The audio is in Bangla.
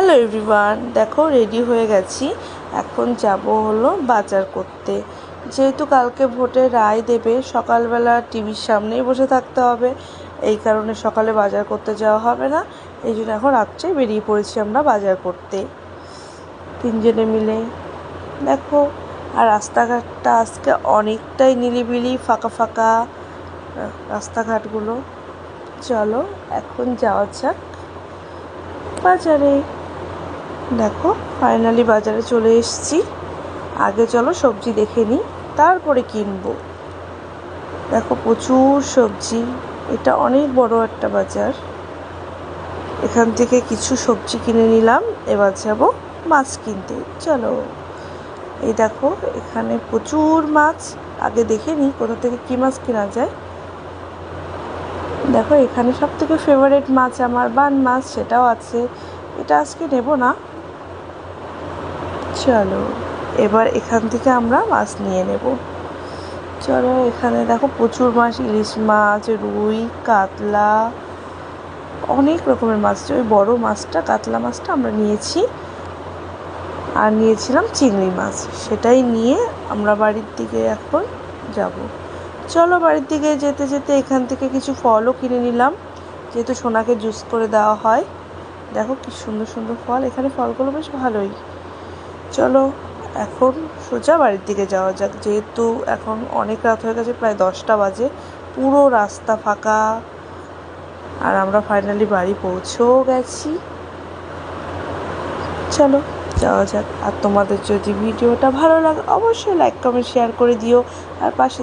হ্যালো এভরিওয়ান, দেখো রেডি হয়ে গেছি। এখন যাব হলো বাজার করতে। যেহেতু কালকে ভোটে রায় দেবে, সকালবেলা টিভির সামনেই বসে থাকতে হবে, এই কারণে সকালে বাজার করতে যাওয়া হবে না। এই জন্য এখন রাত্রে বেরিয়ে পড়েছি আমরা বাজার করতে তিনজনে মিলে। দেখো, আর রাস্তাঘাটটা আজকে অনেকটাই নিরিবিলি, ফাঁকা ফাঁকা রাস্তাঘাটগুলো। চলো এখন যাওয়া যাক বাজারে। দেখো, ফাইনালি বাজারে চলে এসেছি। আগে চলো সবজি দেখে নিই, তারপরে কিনবো। দেখো, প্রচুর সবজি। এটা অনেক বড় একটা বাজার। এখান থেকে কিছু সবজি কিনে নিলাম, এবার যাবো মাছ কিনতে। চলো, এই দেখো এখানে প্রচুর মাছ। আগে দেখে নিই কোথা থেকে কী মাছ কেনা যায়। দেখো, এখানে সব থেকে ফেভারিট মাছ আমার বান মাছ, সেটাও আছে। এটা আজকে নেব না। চলো, এবার এখান থেকে আমরা মাছ নিয়ে নেব। চলো, এখানে দেখো প্রচুর মাছ, ইলিশ মাছ, রুই, কাতলা, অনেক রকমের মাছ। ওই বড় মাছটা, কাতলা মাছটা আমরা নিয়েছি, আর নিয়েছিলাম চিংড়ি মাছ। সেটাই নিয়ে আমরা বাড়ির দিকে এখন যাব। চলো, বাড়ির দিকে যেতে যেতে এখান থেকে কিছু ফলও কিনে নিলাম, যেহেতু সোনাকে জুস করে দেওয়া হয়। দেখো কি সুন্দর সুন্দর ফল, এখানে ফলগুলো বেশ ভালোই। চলো, এখন সোজা বাড়ির দিকে যাওয়া যাক, যেহেতু এখন অনেক রাত হয়ে গেছে, প্রায় 10টা বাজে। পুরো রাস্তা ফাঁকা, আর আমরা ফাইনালি বাড়ি পৌঁছেও গেছি। চলো যাওয়া যাক। আর তোমাদের যদি ভিডিওটা ভালো লাগে অবশ্যই লাইক কমেন্ট শেয়ার করে দিও, আর পাশে